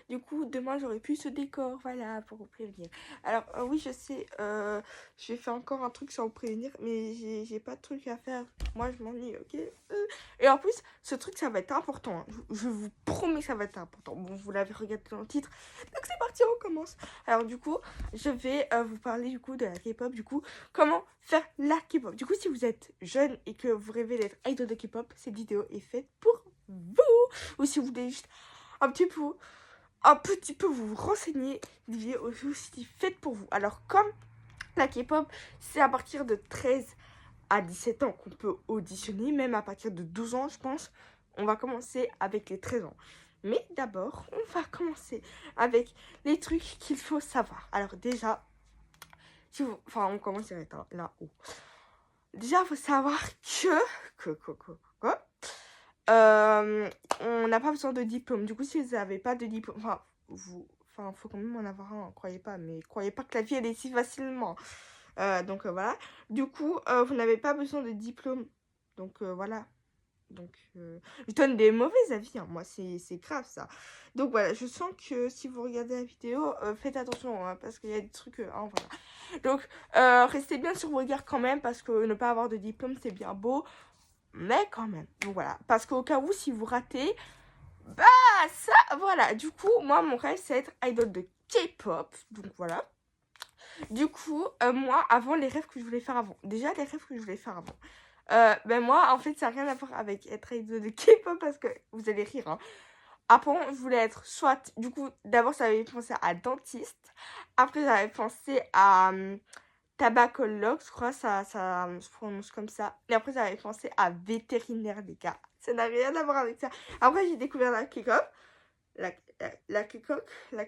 Du coup, demain, j'aurai plus ce décor, voilà, pour vous prévenir. Alors, oui, je sais, je vais faire encore un truc sans vous prévenir, mais j'ai pas de truc à faire. Moi, je m'ennuie, ok? Et en plus, ce truc, ça va être important, hein. Je vous promets que ça va être important. Bon, vous l'avez regardé dans le titre. Donc, c'est parti, on commence. Alors, du coup, je vais vous parler, du coup, de la K-pop. Du coup, comment faire la K-pop. Du coup, si vous êtes jeune et que vous rêvez d'être idol de K-pop, cette vidéo est faite pour vous. Ou si vous voulez juste un petit peu vous renseigner, une vidéo aussi faite pour vous. Alors, comme la K-pop, c'est à partir de 13 à 17 ans qu'on peut auditionner, même à partir de 12 ans, je pense. On va commencer avec les 13 ans. Mais d'abord, on va commencer avec les trucs qu'il faut savoir. Alors déjà, on commence direct hein, là-haut. Déjà, il faut savoir que on n'a pas besoin de diplôme. Du coup, si vous n'avez pas de diplôme, faut quand même en avoir un, croyez pas, mais croyez pas que la vie elle est si facilement. Donc voilà. Du coup, vous n'avez pas besoin de diplôme. Donc voilà. Donc, je donne des mauvais avis, hein. Moi, c'est grave ça. Donc voilà, je sens que si vous regardez la vidéo, faites attention, hein, parce qu'il y a des trucs. Hein, voilà. Donc, restez bien sur vos regards quand même, parce que ne pas avoir de diplôme, c'est bien beau, mais quand même. Donc voilà, parce qu'au cas où, si vous ratez, bah ça, voilà. Du coup, moi, mon rêve, c'est être idol de K-pop. Donc voilà. Du coup, moi, avant, les rêves que je voulais faire avant. Déjà, les rêves que je voulais faire avant. Ben moi, en fait, ça n'a rien à voir avec être idol de K-pop parce que vous allez rire. Hein. Après, je voulais être soit, du coup, d'abord, ça avait pensé à dentiste. Après, j'avais pensé à tabacologue, je crois, ça se prononce comme ça. Et après, j'avais pensé à vétérinaire, les gars. Ça n'a rien à voir avec ça. Après, j'ai découvert la K-pop. La K-pop, la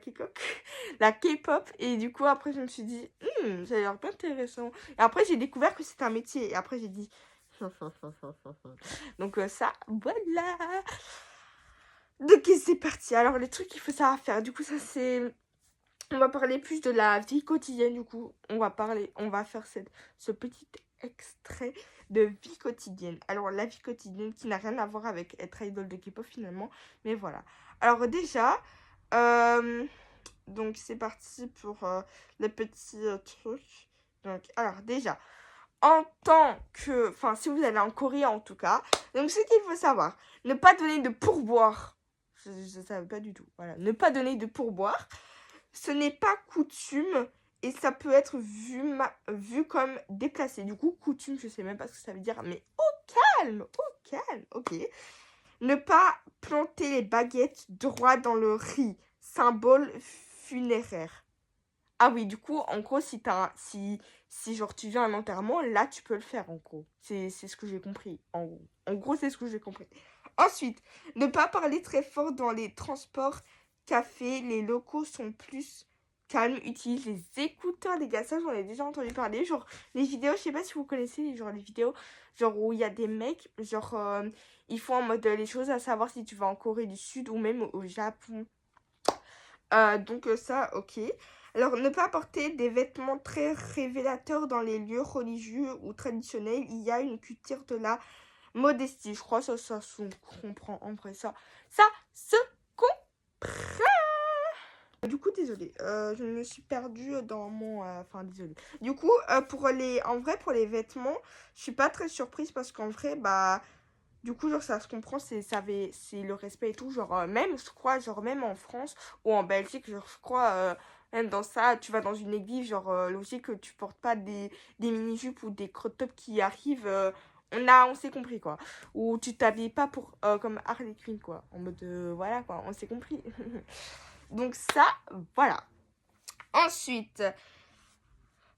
K-pop. Et du coup, après, je me suis dit, ça a l'air pas intéressant. Et après, j'ai découvert que c'était un métier. Et après, j'ai dit, donc ça, voilà. Donc c'est parti. Alors les trucs qu'il faut savoir faire. Du coup ça c'est... On va parler plus de la vie quotidienne du coup. On va faire ce petit extrait de vie quotidienne. Alors la vie quotidienne qui n'a rien à voir avec être idol de K-pop finalement. Mais voilà. Alors déjà... donc c'est parti pour les petits trucs. Donc alors déjà... En tant que... Enfin, si vous allez en Corée en tout cas. Donc, ce qu'il faut savoir, ne pas donner de pourboire. Je ne savais pas du tout. Voilà. Ne pas donner de pourboire. Ce n'est pas coutume et ça peut être vu comme déplacé. Du coup, coutume, je sais même pas ce que ça veut dire. Mais au calme, ok. Ne pas planter les baguettes droit dans le riz. Symbole funéraire. Ah oui, du coup, en gros, si genre tu viens à un enterrement, là, tu peux le faire, en gros. C'est ce que j'ai compris, en gros. En gros, c'est ce que j'ai compris. Ensuite, ne pas parler très fort dans les transports, cafés, les locaux sont plus calmes. Utilise les écouteurs, les gars, ça, j'en ai déjà entendu parler. Genre, les vidéos, je sais pas si vous connaissez, genre, les vidéos, genre, où il y a des mecs, genre, ils font en mode les choses à savoir si tu vas en Corée du Sud ou même au Japon. Donc ça, ok. Alors, ne pas porter des vêtements très révélateurs dans les lieux religieux ou traditionnels. Il y a une culture de la modestie. Je crois que ça se comprend en vrai. Ça se comprend. Du coup, désolée. Je me suis perdue dans mon... Enfin, désolée. Du coup, en vrai, pour les vêtements, je suis pas très surprise parce qu'en vrai, bah... Du coup, genre, ça se comprend, c'est le respect et tout. Genre, même, je crois, genre, même en France ou en Belgique, genre, je crois, même dans ça, tu vas dans une église, genre, logique que tu portes pas des mini-jupes ou des crop tops qui arrivent. On s'est compris, quoi. Ou tu t'habilles pas comme Harley Quinn, quoi. En mode, voilà, quoi, on s'est compris. Donc, ça, voilà. Ensuite,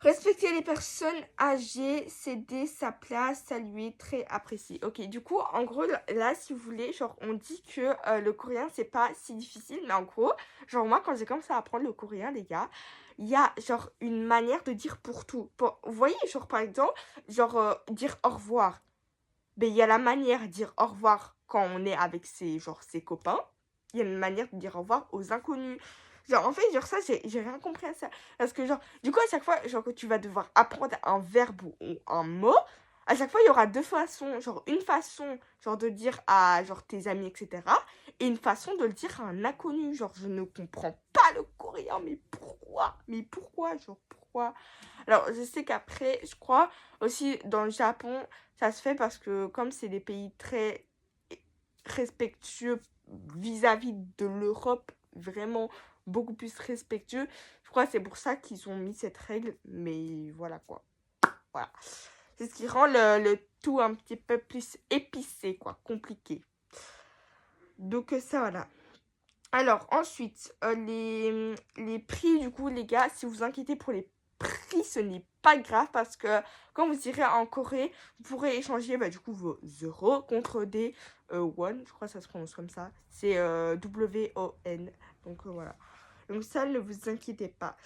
respecter les personnes âgées, céder sa place, saluer, très apprécié. Ok, du coup, en gros, là, si vous voulez, genre, on dit que le coréen, c'est pas si difficile, mais en gros, genre, moi, quand j'ai commencé à apprendre le coréen, les gars, il y a, genre, une manière de dire pour tout. Vous voyez, genre, par exemple, genre, dire au revoir. Ben, il y a la manière de dire au revoir quand on est avec ses copains. Il y a une manière de dire au revoir aux inconnus. Genre, en fait, genre, ça, j'ai rien compris à ça. Parce que, genre, du coup, à chaque fois, genre, que tu vas devoir apprendre un verbe ou un mot, à chaque fois, il y aura deux façons. Genre, une façon, genre, de dire à, genre, tes amis, etc. Et une façon de le dire à un inconnu. Genre, je ne comprends pas le coréen, mais pourquoi? Mais pourquoi? Genre, pourquoi? Alors, je sais qu'après, je crois, aussi, dans le Japon, ça se fait parce que, comme c'est des pays très respectueux vis-à-vis de l'Europe, vraiment beaucoup plus respectueux, je crois que c'est pour ça qu'ils ont mis cette règle. Mais voilà, quoi. Voilà. C'est ce qui rend le tout un petit peu plus épicé, quoi, compliqué. Donc ça, voilà. Alors, ensuite, les prix, du coup, les gars, si vous vous inquiétez pour les prix, ce n'est pas grave parce que quand vous irez en Corée, vous pourrez échanger, bah, du coup, vos euros contre des won. Je crois que ça se prononce comme ça. C'est W-O-N. Donc, voilà. Donc ça, ne vous inquiétez pas.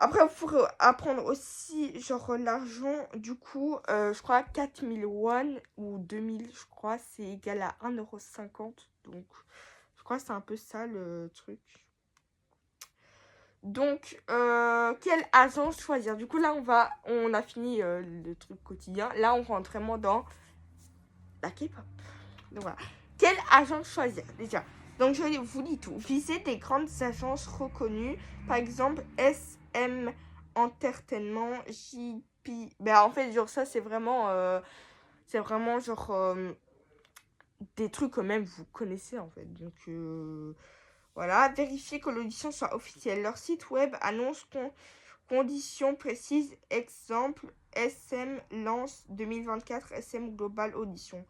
Après, vous pourrez apprendre aussi, genre, l'argent, du coup, je crois 4000 won ou 2000, je crois, c'est égal à 1,50 €. Donc, je crois que c'est un peu ça le truc. Donc, quelle agence choisir? Du coup, là, on a fini le truc quotidien. Là, on rentre vraiment dans la K-pop. Donc, voilà. Quelle agence choisir? Déjà, donc, je vous lis tout. Visez des grandes agences reconnues, par exemple SM Entertainment, JP. Ben, en fait, genre, ça, c'est vraiment genre des trucs que même vous connaissez, en fait. Donc, voilà. Vérifiez que l'audition soit officielle. Leur site web annonce conditions précises. Exemple, SM lance 2024 SM Global Audition.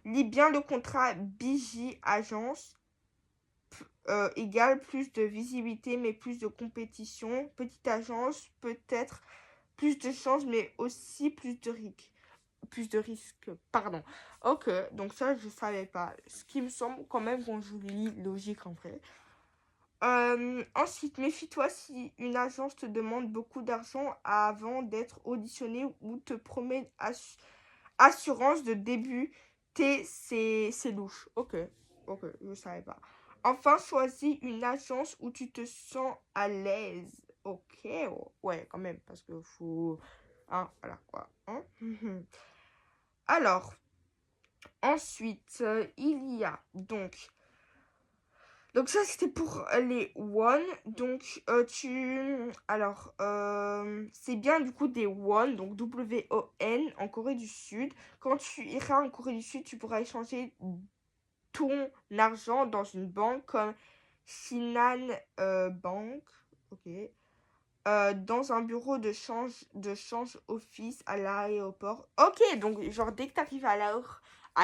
Lis bien le contrat BJ Agence. Égale plus de visibilité mais plus de compétition. Petite agence, peut-être plus de chance mais aussi plus de risques. Pardon. Ok, donc ça je savais pas. Ce qui me semble quand même quand je lis logique en vrai. Ensuite, méfie-toi si une agence te demande beaucoup d'argent avant d'être auditionné ou te promet assurance de début. C'est louche. Ok, je savais pas. Enfin, choisis une agence où tu te sens à l'aise. Ok, ouais, quand même, parce que faut... Hein, voilà quoi. Hein. Alors, ensuite, il y a donc ça, c'était pour les won. Donc, alors, c'est bien du coup des won, donc W-O-N, en Corée du Sud. Quand tu iras en Corée du Sud, tu pourras échanger ton argent dans une banque comme Shinhan Bank, ok, dans un bureau de change office à l'aéroport. Ok, donc genre dès que tu arrives à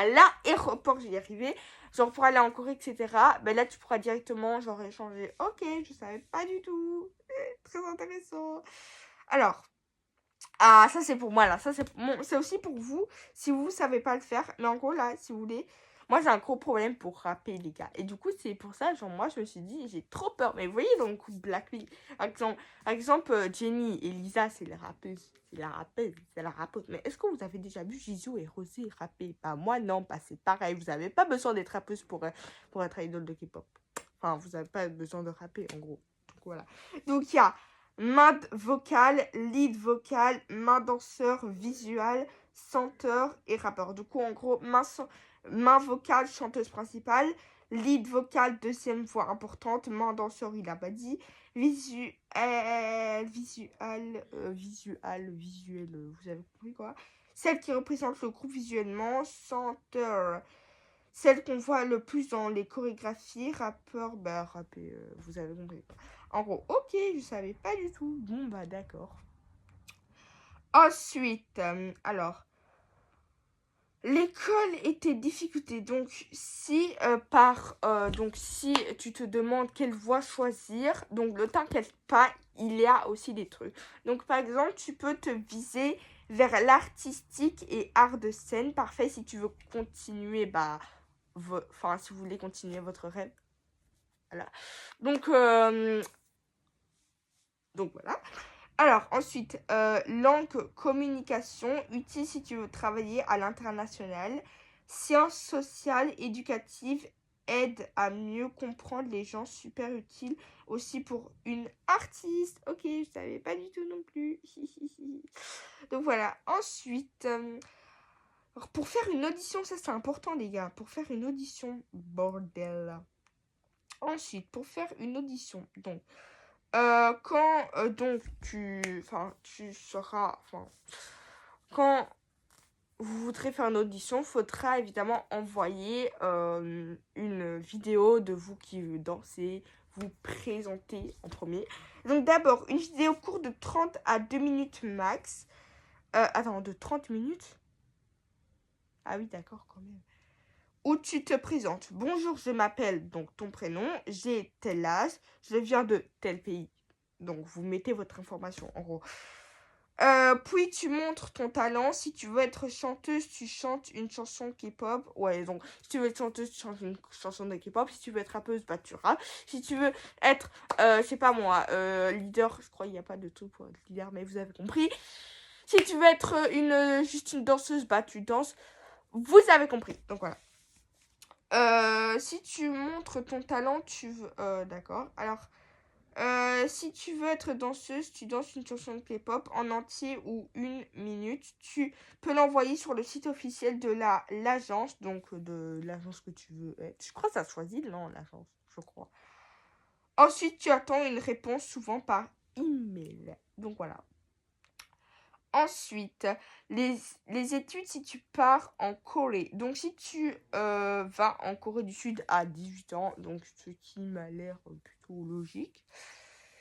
l'aéroport, j'y arrivé, genre pour aller en Corée, etc. Ben là, tu pourras directement genre échanger. Ok, je savais pas du tout. Très intéressant. Alors, ça c'est pour moi là. Ça c'est aussi pour vous si vous savez pas le faire. Mais en gros là, si vous voulez, moi j'ai un gros problème pour rapper les gars. Et du coup c'est pour ça genre moi je me suis dit j'ai trop peur. Mais vous voyez donc Blackpink, par exemple Jennie et Lisa c'est les rappeuses. C'est la rappeuse. Mais est-ce que vous avez déjà vu Jisoo et Rosé rapper? Bah moi non, pas c'est pareil. Vous avez pas besoin d'être rappeuse pour être idole de K-pop. Enfin vous avez pas besoin de rapper en gros. Donc voilà. Donc il y a main vocale, lead vocal, main danseur, visual, chanteur et rappeur. Du coup, en gros, main vocale, chanteuse principale, lead vocal, deuxième voix importante, main danseur, il a pas dit, visuel, vous avez compris quoi? Celle qui représente le groupe visuellement, chanteur. Celle qu'on voit le plus dans les chorégraphies, rappeur, bah rapper, vous avez compris. En gros, ok, je savais pas du tout. Bon, bah d'accord. Ensuite, alors, l'école et tes difficultés. Donc, si si tu te demandes quelle voie choisir, donc ne t'inquiète pas, il y a aussi des trucs. Donc, par exemple, tu peux te viser vers l'artistique et art de scène. Parfait si tu veux continuer, si vous voulez continuer votre rêve. Voilà. Donc voilà. Alors, ensuite, langue, communication, utile si tu veux travailler à l'international. Sciences sociales, éducatives, aide à mieux comprendre les gens, super utile aussi pour une artiste. Ok, je savais pas du tout non plus. Donc voilà, ensuite, alors pour faire une audition, ça c'est important les gars, pour faire une audition, bordel. Ensuite, pour faire une audition, donc, quand donc tu seras, quand vous voudrez faire une audition, il faudra évidemment envoyer une vidéo de vous qui dansez, vous présenter en premier. Donc d'abord, une vidéo courte de 30 à 2 minutes max. De 30 minutes? Ah oui, d'accord, quand même. Où tu te présentes. Bonjour, je m'appelle, donc ton prénom, j'ai tel âge, je viens de tel pays. Donc vous mettez votre information en gros. Puis tu montres ton talent. Si tu veux être chanteuse, tu chantes une chanson K-pop. Ouais, donc si tu veux être chanteuse, tu chantes une chanson de K-pop. Si tu veux être rappeuse, bah tu rappes. Si tu veux être, je sais pas moi, leader, je crois qu'il n'y a pas de truc pour être leader, mais vous avez compris. Si tu veux être juste une danseuse, bah tu danses. Vous avez compris. Donc voilà. Si tu montres ton talent, tu veux. D'accord. Alors. Si tu veux être danseuse, tu danses une chanson de K-pop en entier ou 1 minute. Tu peux l'envoyer sur le site officiel de l'agence, donc de l'agence que tu veux être. Je crois que ça choisit, non, l'agence, je crois. Ensuite, tu attends une réponse souvent par email. Donc voilà. Ensuite, les études si tu pars en Corée. Donc si tu vas en Corée du Sud à 18 ans, donc ce qui m'a l'air plutôt logique.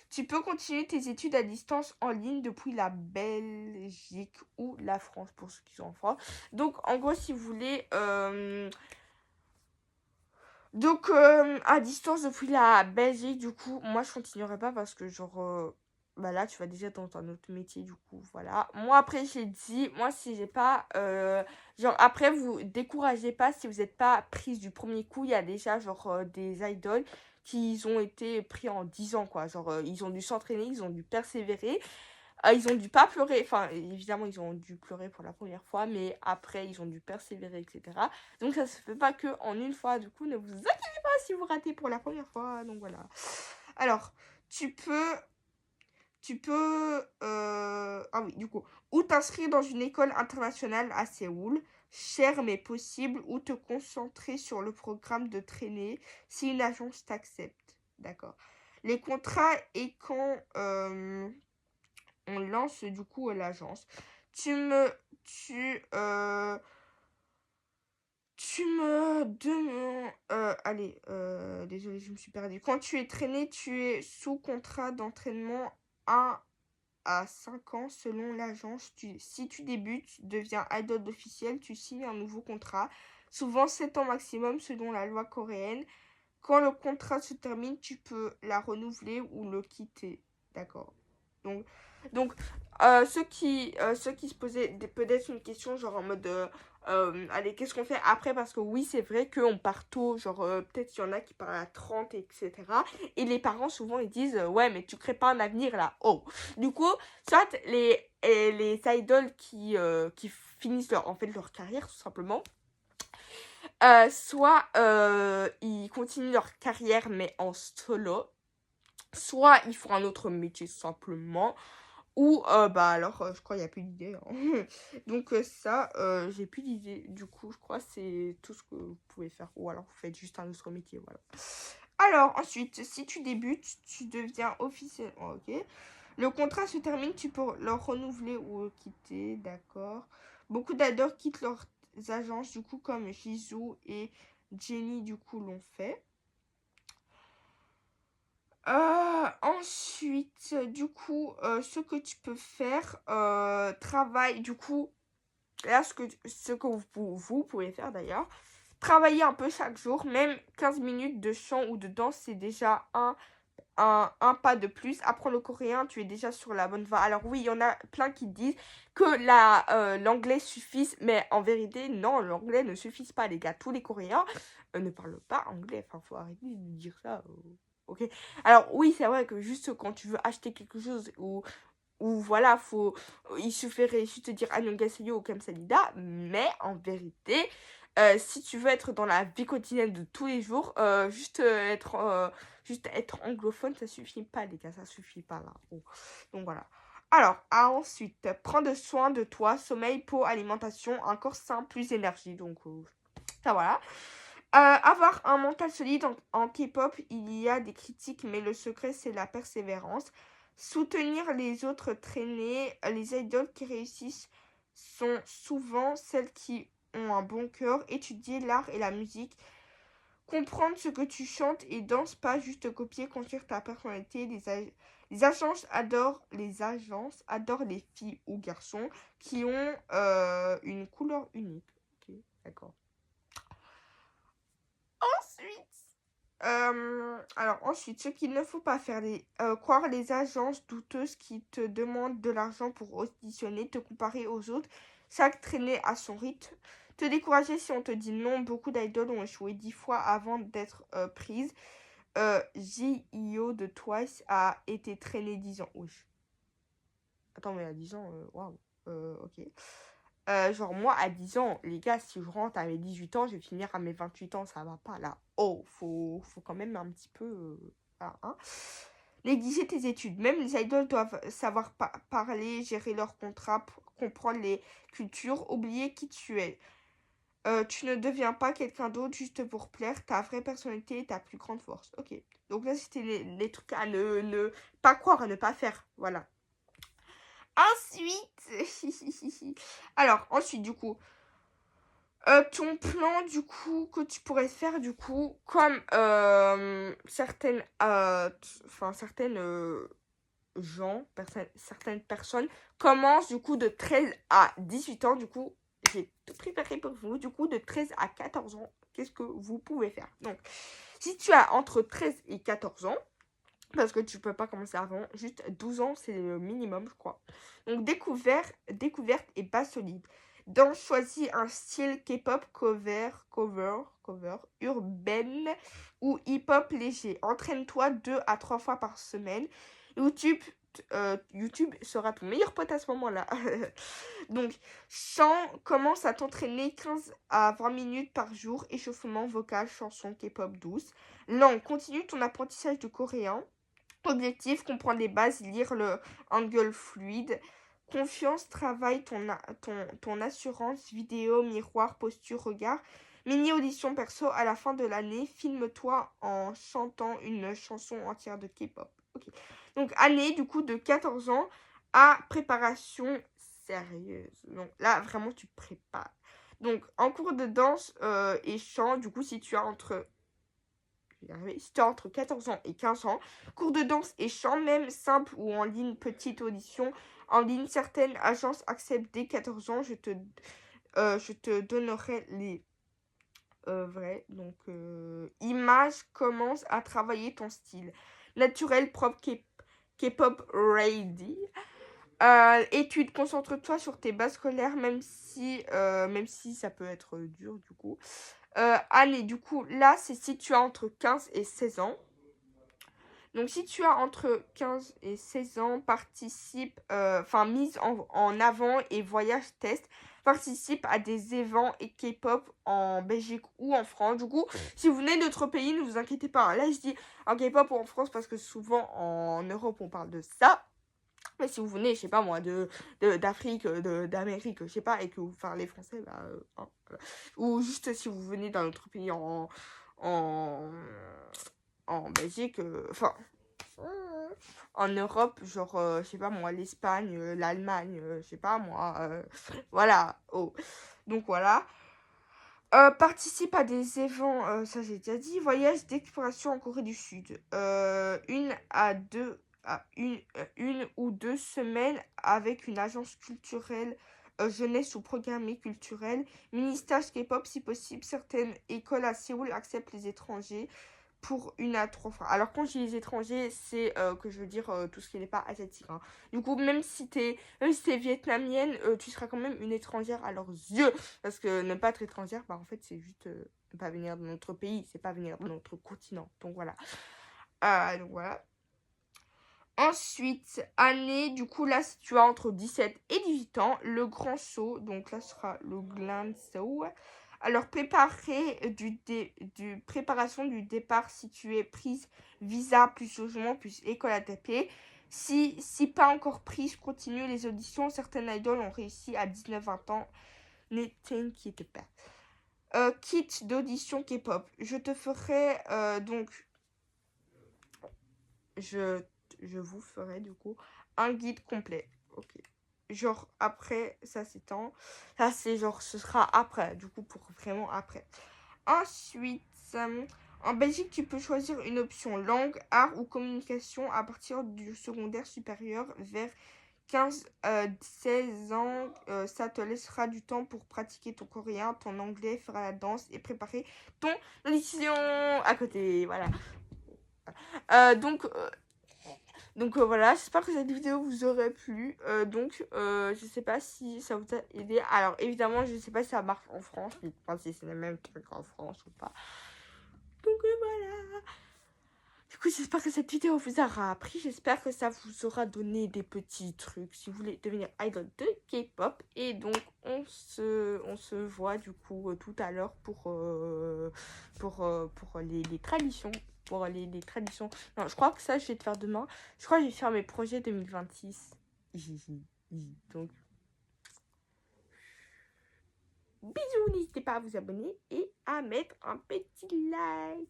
Tu peux continuer tes études à distance en ligne depuis la Belgique ou la France pour ceux qui sont en France. Donc en gros si vous voulez à distance depuis la Belgique du coup moi je continuerai pas parce que genre bah là tu vas déjà dans un autre métier du coup voilà. Moi après j'ai dit moi si j'ai pas genre après vous découragez pas si vous n'êtes pas prise du premier coup, il y a déjà genre des idoles qui ont été pris en 10 ans quoi, genre ils ont dû s'entraîner, ils ont dû persévérer. Ils ont dû pas pleurer, enfin évidemment ils ont dû pleurer pour la première fois, mais après ils ont dû persévérer, etc. Donc ça se fait pas que en une fois, du coup ne vous inquiétez pas si vous ratez pour la première fois, donc voilà. Alors, ah oui, du coup, ou t'inscrire dans une école internationale à Séoul, cher mais possible, ou te concentrer sur le programme de traînée si une agence t'accepte, d'accord. Les contrats et quand on lance du coup l'agence. Tu me demandes. Allez, désolé, je me suis perdue. Quand tu es traîné, tu es sous contrat d'entraînement 1 à 5 ans selon l'agence. Si tu débutes, deviens idol officiel, tu signes un nouveau contrat. Souvent 7 ans maximum selon la loi coréenne. Quand le contrat se termine, tu peux la renouveler ou le quitter. D'accord. Donc ceux qui se posaient peut-être une question genre en mode allez qu'est-ce qu'on fait après parce que oui c'est vrai qu'on part tôt genre peut-être il y en a qui partent à 30 etc et les parents souvent ils disent ouais mais tu crées pas un avenir là oh du coup soit les idoles qui finissent leur carrière tout simplement soit ils continuent leur carrière mais en solo soit ils font un autre métier simplement ou je crois qu'il n'y a plus d'idées hein. Donc ça j'ai plus d'idées du coup je crois que c'est tout ce que vous pouvez faire ou alors vous faites juste un autre métier voilà. Alors ensuite si tu débutes tu deviens officiel ok. Le contrat se termine, tu peux le renouveler ou le quitter, d'accord. Beaucoup d'adores quittent leurs agences du coup comme Jisoo et Jennie du coup l'ont fait. Ensuite, du coup, ce que tu peux faire, travail, du coup, là, ce que vous pouvez faire d'ailleurs, travailler un peu chaque jour, même 15 minutes de chant ou de danse, c'est déjà un pas de plus. Apprends le coréen, tu es déjà sur la bonne voie. Alors oui, il y en a plein qui disent que l'anglais suffise, mais en vérité, non, l'anglais ne suffit pas, les gars. Tous les Coréens ne parlent pas anglais. Enfin, faut arrêter de dire ça. Ok. Alors oui, c'est vrai que juste quand tu veux acheter quelque chose ou voilà, il suffirait juste de dire annyeonghaseyo ou kamsahamnida, mais en vérité, si tu veux être dans la vie quotidienne de tous les jours, juste être anglophone, ça suffit pas, les gars, ça suffit pas là. Bon. Donc voilà. Alors, ensuite, prendre soin de toi, sommeil, peau, alimentation, un corps sain, plus énergie. Donc, ça voilà. Avoir un mental solide en K-pop, il y a des critiques, mais le secret, c'est la persévérance. Soutenir les autres traîner, les idoles qui réussissent sont souvent celles qui ont un bon cœur. Étudier l'art et la musique, comprendre ce que tu chantes et danses, pas juste copier, construire ta personnalité. Les agences adorent les filles ou garçons qui ont une couleur unique. Ok, d'accord. Ensuite, ce qu'il ne faut pas faire, croire les agences douteuses qui te demandent de l'argent pour auditionner, te comparer aux autres, chaque traîner à son rythme, te décourager si on te dit non. Beaucoup d'idoles ont échoué 10 fois avant d'être prises. J.I.O. de Twice a été traîné 10 ans. Oui. Attends, mais à 10 ans, waouh. Ok. Genre, moi, à 10 ans, les gars, si je rentre à mes 18 ans, je vais finir à mes 28 ans, ça va pas, là. Oh, faut quand même un petit peu... voilà, hein. Négliger tes études. Même les idoles doivent savoir parler, gérer leurs contrats, comprendre les cultures, oublier qui tu es. Tu ne deviens pas quelqu'un d'autre juste pour plaire. Ta vraie personnalité est ta plus grande force. Ok. Donc là, c'était les trucs à ne pas croire, à ne pas faire. Voilà. Ensuite, du coup, ton plan, du coup, que tu pourrais faire, du coup, comme certaines certaines personnes commencent, du coup, de 13 à 18 ans, du coup, j'ai tout préparé pour vous, du coup, de 13 à 14 ans, qu'est-ce que vous pouvez faire? Donc, si tu as entre 13 et 14 ans, parce que tu peux pas commencer avant, juste 12 ans, c'est le minimum, je crois. Donc, découverte et base solide. Donc, choisis un style K-pop cover, urbaine ou hip-hop léger. Entraîne-toi 2 à 3 fois par semaine. YouTube sera ton meilleur pote à ce moment-là. Donc, chant, commence à t'entraîner 15 à 20 minutes par jour. Échauffement vocal, chanson K-pop douce. Langue, continue ton apprentissage de coréen. Objectif, comprendre les bases, lire le hangul fluide. Confiance, travaille ton assurance, vidéo, miroir, posture, regard. Mini-audition perso à la fin de l'année. Filme-toi en chantant une chanson entière de K-pop. Ok. Donc, année du coup de 14 ans à préparation sérieuse. Donc là, vraiment, tu prépares. Donc, en cours de danse et chant, du coup, si tu as entre 14 ans et 15 ans. Cours de danse et chant, même simple ou en ligne, petite audition. En ligne, certaines agences acceptent dès 14 ans. Je te donnerai les vrais. Donc, image, commence à travailler ton style. Naturel, propre, K-pop ready. Études, concentre-toi sur tes bases scolaires, même si ça peut être dur du coup. Année, du coup, là, c'est si tu as entre 15 et 16 ans. Donc, si tu as entre 15 et 16 ans, mise en avant et voyage test, participe à des événements et K-pop en Belgique ou en France. Du coup, si vous venez d'autres pays, ne vous inquiétez pas. Là, je dis en K-pop ou en France parce que souvent en Europe, on parle de ça. Mais si vous venez, je sais pas moi, d'Afrique, d'Amérique, je sais pas, et que vous parlez français, bah, hein, voilà. Ou juste si vous venez d'un autre pays en, en Belgique, en Europe, genre, je sais pas moi, l'Espagne, l'Allemagne, je sais pas moi, voilà. Oh. Donc voilà. Participe à des événements, ça j'ai déjà dit. Voyage d'exploration en Corée du Sud. Une ou 2 semaines avec une agence culturelle jeunesse ou programmée culturelle. Mini-stage K-pop si possible. Certaines écoles à Séoul acceptent les étrangers pour 1 à 3 fois. Alors quand je dis les étrangers, c'est que je veux dire tout ce qui n'est pas asiatique. Hein. Du coup, même si t'es vietnamienne, tu seras quand même une étrangère à leurs yeux. Parce que ne pas être étrangère, bah en fait, c'est juste ne pas venir de notre pays, c'est pas venir de notre continent. Donc voilà. Ensuite, année, du coup, là, si tu as entre 17 et 18 ans, le grand saut, donc là, ce sera le grand saut. Alors, préparation du départ si tu es prise visa plus logement plus école à taper. Si pas encore prise, continue les auditions. Certaines idoles ont réussi à 19-20 ans. Ne t'inquiète pas. Kit d'audition K-pop. Je te ferai je, je vous ferai du coup un guide complet. Ok. Genre après, ça s'étend. Ça c'est genre, ce sera après, du coup pour vraiment après. Ensuite, en Belgique, tu peux choisir une option langue, art ou communication à partir du secondaire supérieur vers 16 ans. Ça te laissera du temps pour pratiquer ton coréen, ton anglais, faire la danse et préparer ton audition à côté. Voilà. Euh, donc, euh, voilà, j'espère que cette vidéo vous aurait plu. Je sais pas si ça vous a aidé. Alors évidemment, je sais pas si ça marche en France, mais enfin, si c'est le même truc en France ou pas. Voilà. Du coup, j'espère que cette vidéo vous aura appris. J'espère que ça vous aura donné des petits trucs si vous voulez devenir idol de K-pop. Et donc, on se voit du coup tout à l'heure pour les traditions. Pour les traditions. Non, je crois que ça, je vais te faire demain. Je crois que je vais faire mes projets 2026. Donc, bisous, n'hésitez pas à vous abonner et à mettre un petit like.